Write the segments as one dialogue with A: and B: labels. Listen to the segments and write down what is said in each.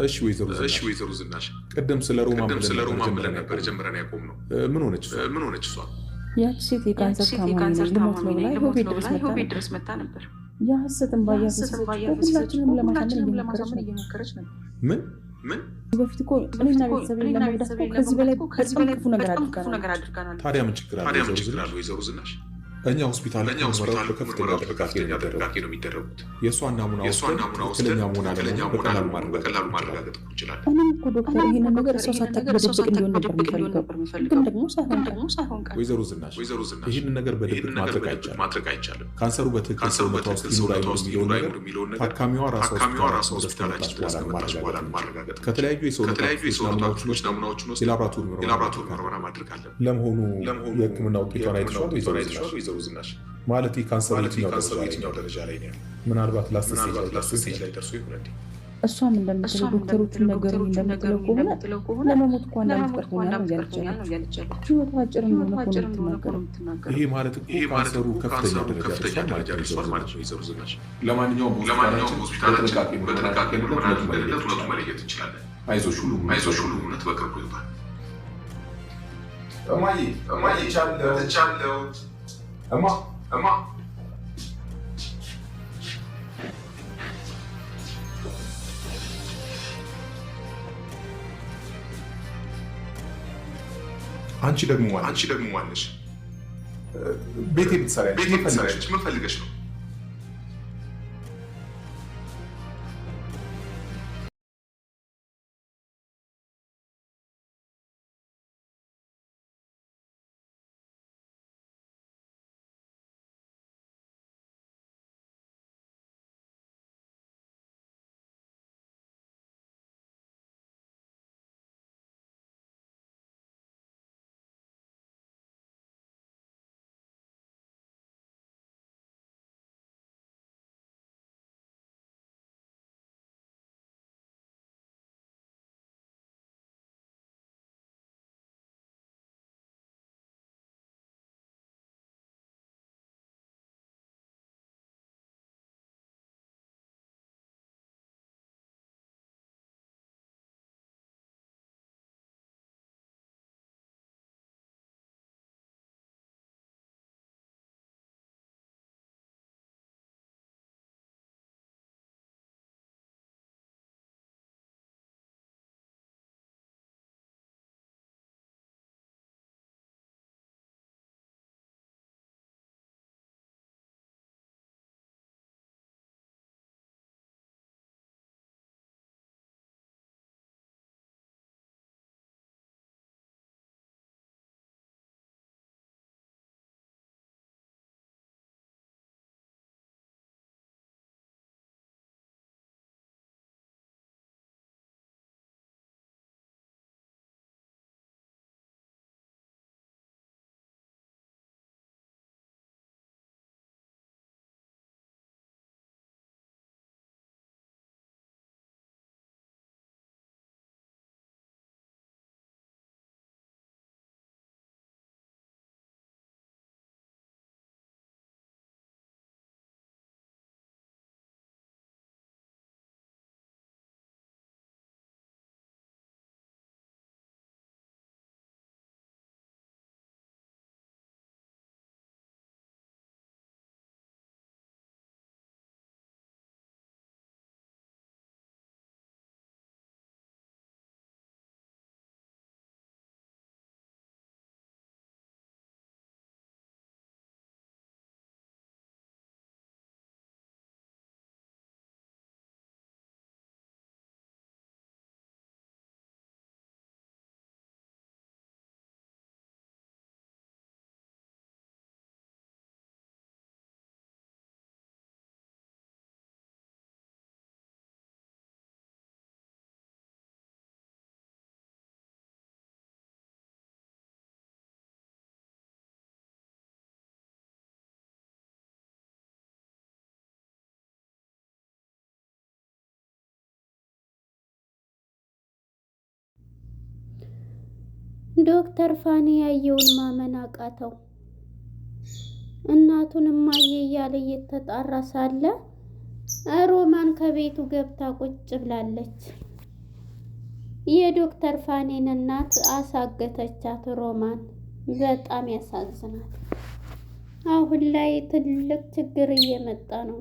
A: እሺ ወይዘሮ ዝናሽ ቀደም ስለ ሮማ ብለን ነበር ጀምረን ያቆምነው። ምን ሆነች እሷ?
B: ያቺ ሴት የካንሰር ታማሚ ልሞት ነው ብላ ይኸው ቤት ድረስ መታ ነበር። የሐሰትን ባያፈሰሰች ሁላችንም ለማሳመን እየሞከረች ነበር።
A: ምን
B: በፊት እኮ እኔና ቤተሰብ ለመርዳት እኮ ከዚህ በላይ በጣም ክፉ ነገር አድርጋናል።
A: ታዲያ ምን ችግር አለ ወይዘሮ ዝናሽ? እኛ ሆስፒታል በከፍተኛ ጥንቃቄ ነው የሚደረጉት። የእሷን ናሙና ትክክለኛ መሆን አለመሆኑን በቀላሉ ማረጋገጥ እንችላለን።
B: እኔም እኮ ዶክተር ይህንን ነገር እሷ ሳታውቅ በድብቅ እንዲሆን ነበር የሚፈልገው፣ ግን ደግሞ ሳይሆን ቀረ።
A: ወይዘሮ ዝናሽ ይህንን ነገር በድብቅ ማድረግ አይቻልም። ካንሰሩ በትክክል ሰውነቷ ውስጥ ይኑር አይኑር የሚለውን ነገር ታካሚዋ ራሷ ሆስፒታላችን ድረስ ከመጣች በኋላ ማረጋገጥ። ከተለያዩ የሰውነቷ ናሙናዎችን ወስድ የላብራቶሪ ምርመራ ማድረግ አለን። ለመሆኑ የሕክምና ውጤቷን አይተሽዋል ወይዘሮ ዝናሽ? ማለት ካንሰሩ የትኛው ደረጃ ላይ ነው? ምናልባት ላስት ስቴጅ ላይ ደርሶ ይሆን እንዴ?
B: እሷም እንደምትለው ዶክተሮቹ ነገሩ እንደምትለው ከሆነ ለመሞት እኮ አንዳንድ ቀርቶኛል ነው ያለች። ህይወቷ አጭር እንደሆነ እኮ ነው የምትናገረው።
A: ይሄ ማለት እኮ ካንሰሩ ከፍተኛ ደረጃ ደርሷል ማለት ነው ወይዘሮ ዝናሽ። ለማንኛውም ሆስፒታላችን በጥንቃቄ እውነቱ መለየት እንችላለን። አይዞሽ፣ ሁሉም እውነት በቅርቡ ይወጣል። እማዬ ቻለው እማ አንቺ ደግሞ ማነሽ? ቤቴ ብትሰሪያለሽ ምን ፈልገሽ ነው?
C: ዶክተር ፋኒ ያየውን ማመን አቃተው። እናቱን እማዬ እያለ እየተጣራ ሳለ ሮማን ከቤቱ ገብታ ቁጭ ብላለች። የዶክተር ፋኒን እናት አሳገተቻት ሮማን። በጣም ያሳዝናል። አሁን ላይ ትልቅ ችግር እየመጣ ነው።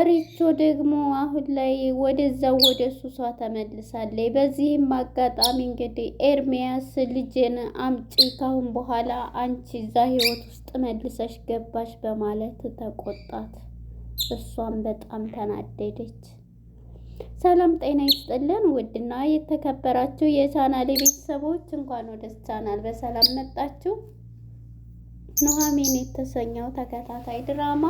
C: ሪቾ ደግሞ አሁን ላይ ወደዛው ወደ ሱሷ ተመልሳለች። በዚህም አጋጣሚ እንግዲህ ኤርሚያስ ልጄን አምጪ፣ ካሁን በኋላ አንቺ እዛ ህይወት ውስጥ መልሰሽ ገባሽ በማለት ተቆጣት። እሷም በጣም ተናደደች። ሰላም ጤና ይስጥልን ውድና የተከበራችሁ የቻናሌ ቤተሰቦች እንኳን ወደ ቻናል በሰላም መጣችሁ። ኑሃሚን የተሰኘው ተከታታይ ድራማ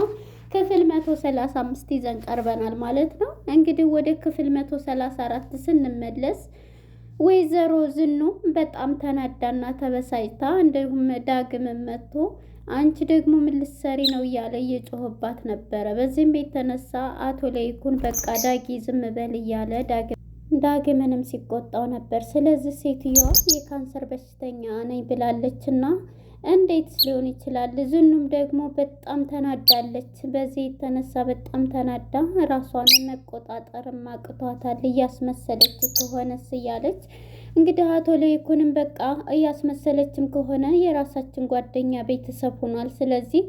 C: ክፍል 135 ይዘን ቀርበናል ማለት ነው። እንግዲህ ወደ ክፍል 134 ስንመለስ ወይዘሮ ዝኑ በጣም ተናዳና ተበሳጭታ እንዲሁም ዳግም መጥቶ አንቺ ደግሞ ምን ልትሰሪ ነው እያለ እየጮህባት ነበረ። በዚህም የተነሳ አቶ ለይኩን በቃ ዳጊ ዝም በል እያለ ዳግምንም ሲቆጣው ነበር። ስለዚህ ሴትዮዋ የካንሰር በሽተኛ ነኝ ብላለችና እንዴት ሊሆን ይችላል? ዝኑም ደግሞ በጣም ተናዳለች። በዚህ የተነሳ በጣም ተናዳ ራሷን መቆጣጠር አቅቷታል። እያስመሰለች ከሆነስ እያለች እንግዲህ አቶ ለይኩንም በቃ እያስመሰለችም ከሆነ የራሳችን ጓደኛ ቤተሰብ ሆኗል፣ ስለዚህ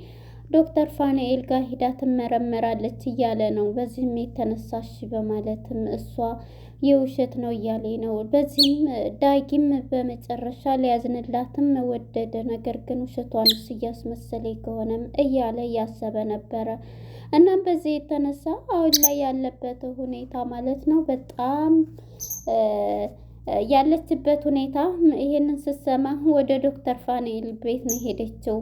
C: ዶክተር ፋኑኤል ጋር ሂዳ ትመረመራለች እያለ ነው። በዚህም የተነሳሽ በማለትም እሷ የውሸት ነው እያለ ነው። በዚህም ዳጊም በመጨረሻ ሊያዝንላትም ወደደ። ነገር ግን ውሸቷንስ እያስመሰለ ከሆነም እያለ እያሰበ ነበረ። እናም በዚህ የተነሳ አሁን ላይ ያለበት ሁኔታ ማለት ነው በጣም ያለችበት ሁኔታ ይሄንን ስትሰማ ወደ ዶክተር ፋኑኤል ቤት ነው ሄደችው።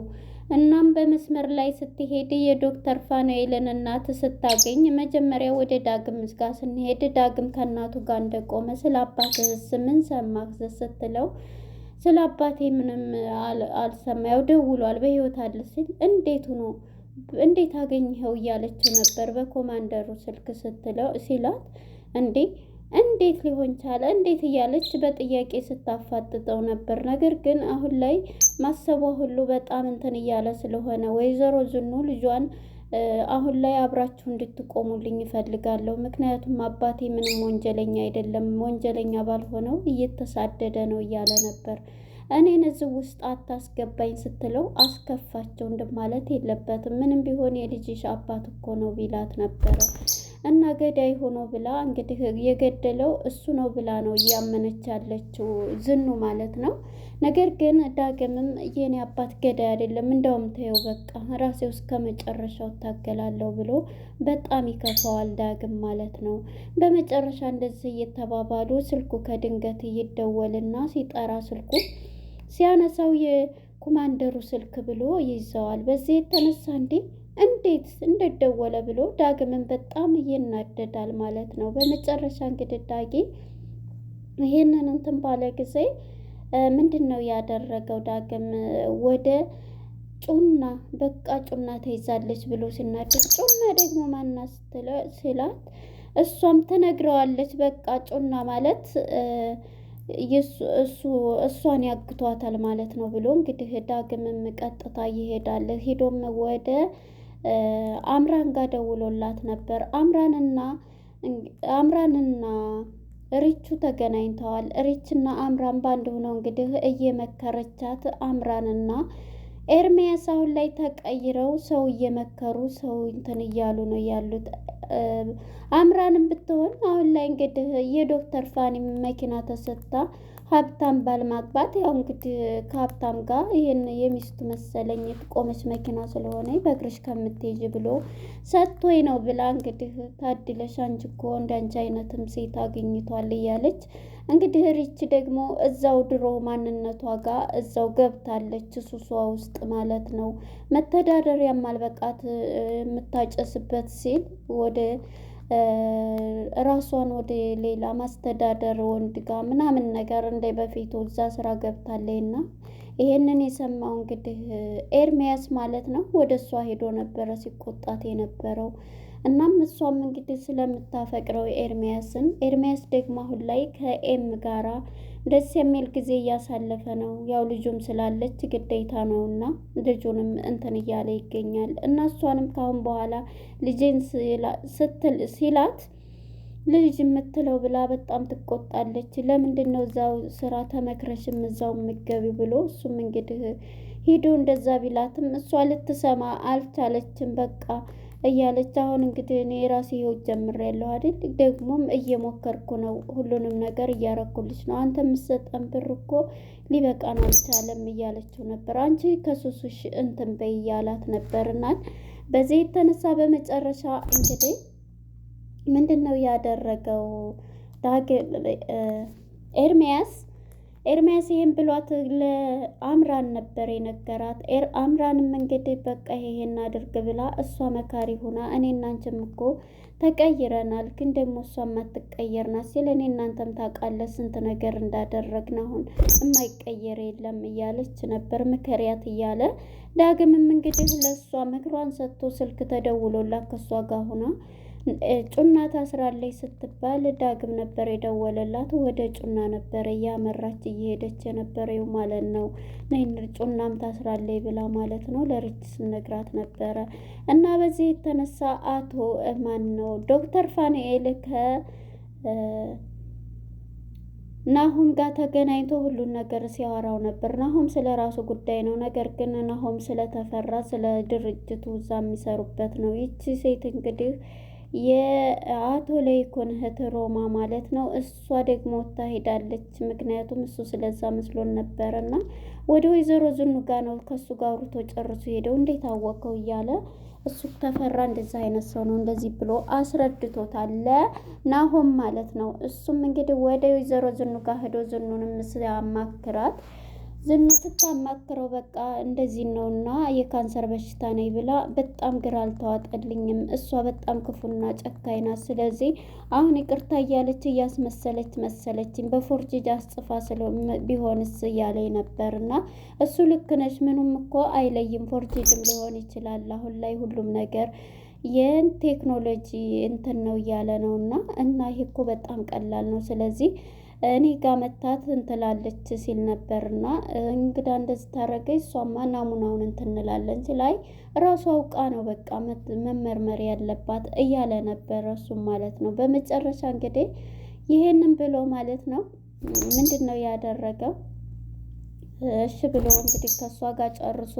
C: እናም በመስመር ላይ ስትሄድ የዶክተር ፋኑኤልን እናት ስታገኝ መጀመሪያ ወደ ዳግም ጋር ስንሄድ ዳግም ከእናቱ ጋር እንደቆመ ስለ አባትህስ ምን ሰማህ ስትለው ስለ አባቴ ምንም አልሰማው ደውሏል በህይወት አለ ሲል እንዴት አገኘኸው እያለችው ነበር በኮማንደሩ ስልክ ስትለው ሲላት እንዴት ሊሆን ቻለ እንዴት እያለች በጥያቄ ስታፋጥጠው ነበር። ነገር ግን አሁን ላይ ማሰቧ ሁሉ በጣም እንትን እያለ ስለሆነ ወይዘሮ ዝኑ ልጇን አሁን ላይ አብራችሁ እንድትቆሙልኝ ይፈልጋለሁ። ምክንያቱም አባቴ ምንም ወንጀለኛ አይደለም፣ ወንጀለኛ ባልሆነው እየተሳደደ ነው እያለ ነበር። እኔን እዚህ ውስጥ አታስገባኝ ስትለው አስከፋቸው እንደማለት የለበትም ምንም ቢሆን የልጅሽ አባት እኮ ነው ቢላት ነበረ። እና ገዳይ ሆኖ ብላ እንግዲህ የገደለው እሱ ነው ብላ ነው እያመነች ያለችው ዝኑ ማለት ነው። ነገር ግን ዳግምም የኔ አባት ገዳይ አይደለም፣ እንደውም ተይው በቃ ራሴው እስከ መጨረሻው ታገላለሁ ብሎ በጣም ይከፋዋል ዳግም ማለት ነው። በመጨረሻ እንደዚህ እየተባባሉ ስልኩ ከድንገት ይደወልና ሲጠራ ስልኩ ሲያነሳው የኮማንደሩ ስልክ ብሎ ይዘዋል። በዚህ የተነሳ እንዴት እንደደወለ ብሎ ዳግምን በጣም ይናደዳል ማለት ነው። በመጨረሻ እንግዲህ ዳጊ ይሄንን እንትን ባለ ጊዜ ምንድነው ያደረገው? ዳግም ወደ ጩና በቃ ጩና ተይዛለች ብሎ ሲናደድ ጩና ደግሞ ማናት ስላት እሷም ትነግረዋለች። በቃ ጩና ማለት እሷን ያግቷታል ማለት ነው ብሎ እንግዲህ ዳግምም ቀጥታ ይሄዳል። ሄዶም ወደ አምራን ጋር ደውሎላት ነበር። አምራንና ሪቹ ተገናኝተዋል። ሪችና አምራን ባንድ ሆነው እንግዲህ እየመከረቻት አምራንና ኤርሚያስ አሁን ላይ ተቀይረው ሰው እየመከሩ ሰው እንትን እያሉ ነው ያሉት። አምራንም ብትሆን አሁን ላይ እንግዲህ የዶክተር ፋኒ መኪና ተሰጥታ ሀብታም ባል ማግባት ያው እንግዲህ ከሀብታም ጋር ይሄን የሚስቱ መሰለኝ ቆመች መኪና ስለሆነ በእግርሽ ከምትሄጂ ብሎ ሰጥቶኝ ነው ብላ እንግዲህ ታድለሽ አንቺ እኮ እንዳንቺ አይነትም ሴት አግኝቷል እያለች እንግዲህ ሪች ደግሞ እዛው ድሮ ማንነቷ ጋር እዛው ገብታለች ሱሷ ውስጥ ማለት ነው። መተዳደሪያ ማልበቃት የምታጨስበት ሲል ወደ ራሷን ወደ ሌላ ማስተዳደር ወንድ ጋር ምናምን ነገር እንደ በፊቱ እዛ ስራ ገብታለችና ይሄንን የሰማው እንግዲህ ኤርሚያስ ማለት ነው ወደ እሷ ሄዶ ነበረ ሲቆጣት የነበረው። እናም እሷም እንግዲህ ስለምታፈቅረው ኤርሚያስ ደግሞ አሁን ላይ ከኤም ጋራ ደስ የሚል ጊዜ እያሳለፈ ነው። ያው ልጁም ስላለች ግዴታ ነውና ልጁንም እንትን እያለ ይገኛል። እና እሷንም ካሁን በኋላ ልጄን ሲላት ልጅ የምትለው ብላ በጣም ትቆጣለች። ለምንድን ነው እዛው ስራ ተመክረሽም እዛው የምትገቢው ብሎ እሱም እንግዲህ ሂዶ እንደዛ ቢላትም እሷ ልትሰማ አልቻለችም። በቃ እያለች አሁን እንግዲህ እኔ የራሴ ህይወት ጀምሬያለሁ አይደል፣ ደግሞም እየሞከርኩ ነው፣ ሁሉንም ነገር እያረኩልሽ ነው፣ አንተ የምትሰጠን ብር እኮ ሊበቃን አልቻለም እያለችው ነበር። አንቺ ከሱሱሽ እንትን በይ እያላት ነበርናል። በዚህ የተነሳ በመጨረሻ እንግዲህ ምንድን ነው ያደረገው ኤርሚያስ ይሄን ብሏት ለአምራን ነበር የነገራት። አምራንም እንግዲህ በቃ ይሄን አድርግ ብላ እሷ መካሪ ሆና እኔ እናንተም እኮ ተቀይረናል፣ ግን ደግሞ እሷ ማትቀየርናት ሲል እኔ እናንተም ታውቃለህ ስንት ነገር እንዳደረግን አሁን የማይቀየር የለም እያለች ነበር ምከሪያት እያለ ዳግምም እንግዲህ ለእሷ ምክሯን ሰጥቶ ስልክ ተደውሎላት ከእሷ ጋር ሆና ጩና ታስራለች ስትባል ዳግም ነበር የደወለላት። ወደ ጩና ነበር እያመራች እየሄደች የነበረው ማለት ነው። ጩናም ታስራለች ብላ ማለት ነው ለርችስ ነግራት ነበረ። እና በዚህ የተነሳ አቶ ማን ነው ዶክተር ፋኑኤል ናሆም ጋር ተገናኝቶ ሁሉን ነገር ሲያወራው ነበር። ናሆም ስለ ራሱ ጉዳይ ነው፣ ነገር ግን ናሆም ስለተፈራ ስለ ድርጅቱ እዛ የሚሰሩበት ነው። ይቺ ሴት እንግዲህ የአቶ ለይኩን እህት ሮማ ማለት ነው። እሷ ደግሞ ታሄዳለች፣ ምክንያቱም እሱ ስለዛ መስሎን ነበርና ወደ ወይዘሮ ዝኑ ጋር ነው ከሱ ጋር አውርቶ ጨርሶ ሄደው እንዴት አወቀው እያለ እሱ ተፈራ እንደዛ አይነት ሰው ነው እንደዚህ ብሎ አስረድቶታል ለናሆም ማለት ነው። እሱም እንግዲህ ወደ ወይዘሮ ዝኑ ጋር ሄዶ ዝኑንም ሲያማክራት ዝኑ ስታማክረው በቃ እንደዚህ ነውና የካንሰር በሽታ ነኝ ብላ በጣም ግራ አልተዋጠልኝም። እሷ በጣም ክፉና ጨካኝ ናት። ስለዚህ አሁን ይቅርታ እያለች እያስመሰለች መሰለችኝ በፎርጅጅ አስጽፋ ቢሆንስ እያለኝ ነበርና እሱ ልክ ነች፣ ምኑም እኮ አይለይም፣ ፎርጅጅም ሊሆን ይችላል። አሁን ላይ ሁሉም ነገር የቴክኖሎጂ እንትን ነው እያለ ነውና እና ይሄ እኮ በጣም ቀላል ነው። ስለዚህ እኔ ጋር መታት እንትላለች ሲል ነበርና እንግዳ እንደዚህ ታረገች እሷማ ናሙናውን እንትንላለን ሲላይ ራሱ አውቃ ነው በቃ መመርመር ያለባት እያለ ነበር እሱም ማለት ነው። በመጨረሻ እንግዲህ ይሄንን ብሎ ማለት ነው ምንድን ነው ያደረገው? እሺ ብሎ እንግዲህ ከሷ ጋር ጨርሶ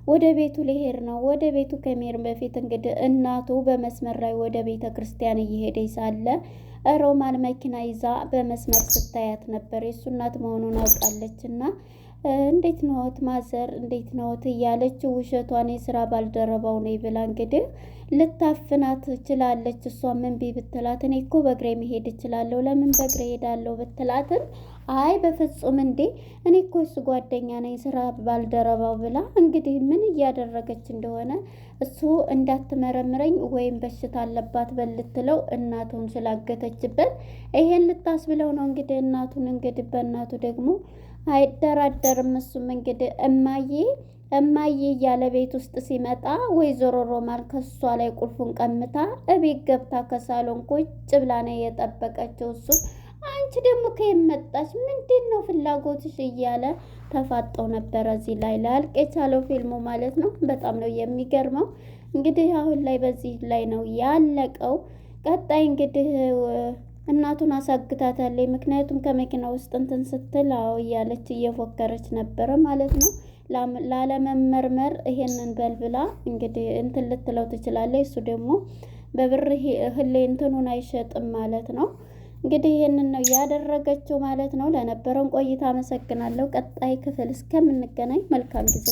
C: ወደ ቤቱ ሊሄድ ነው። ወደ ቤቱ ከመሄድ በፊት እንግዲህ እናቱ በመስመር ላይ ወደ ቤተ ክርስቲያን እየሄደች ሳለ ሮማን መኪና ይዛ በመስመር ስታያት ነበር። የእሱ እናት መሆኑን አውቃለች እና እንዴት ነዎት ማዘር እንዴት ነዎት እያለች ውሸቷን የስራ ባልደረባው ነኝ ብላ እንግዲህ ልታፍናት ትችላለች። እሷ ምን ብትላት እኔ እኮ በእግሬ መሄድ እችላለሁ፣ ለምን በእግሬ ሄዳለሁ ብትላትም አይ በፍጹም እንዴ እኔ እኮ እሱ ጓደኛ ነኝ ስራ ባልደረባው ብላ እንግዲህ ምን እያደረገች እንደሆነ እሱ እንዳትመረምረኝ ወይም በሽታ አለባት በልትለው እናቱን ስላገተችበት ይሄን ልታስብለው ነው እንግዲህ እናቱን እንግዲህ በእናቱ ደግሞ አይደራደርም። እሱም እንግዲህ እማዬ እያለ ቤት ውስጥ ሲመጣ ወይዘሮ ሮማን ከሷ ላይ ቁልፉን ቀምታ እቤት ገብታ ከሳሎን ቁጭ ብላ ነው የጠበቀችው። እሱም አንቺ ደግሞ ከየመጣች ምንድን ነው ፍላጎትሽ እያለ ተፋጠው ነበረ። እዚህ ላይ ላልቅ የቻለው ፊልሙ ማለት ነው። በጣም ነው የሚገርመው። እንግዲህ አሁን ላይ በዚህ ላይ ነው ያለቀው። ቀጣይ እንግዲህ እናቱን አሳግታታለች። ምክንያቱም ከመኪና ውስጥ እንትን ስትል አዎ እያለች እየፎከረች ነበረ ማለት ነው። ላለመመርመር ይሄንን በልብላ እንግዲህ እንትን ልትለው ትችላለች። እሱ ደግሞ በብር ህሌ እንትኑን አይሸጥም ማለት ነው። እንግዲህ ይሄንን ነው ያደረገችው ማለት ነው። ለነበረን ቆይታ አመሰግናለሁ። ቀጣይ ክፍል እስከምንገናኝ መልካም ጊዜ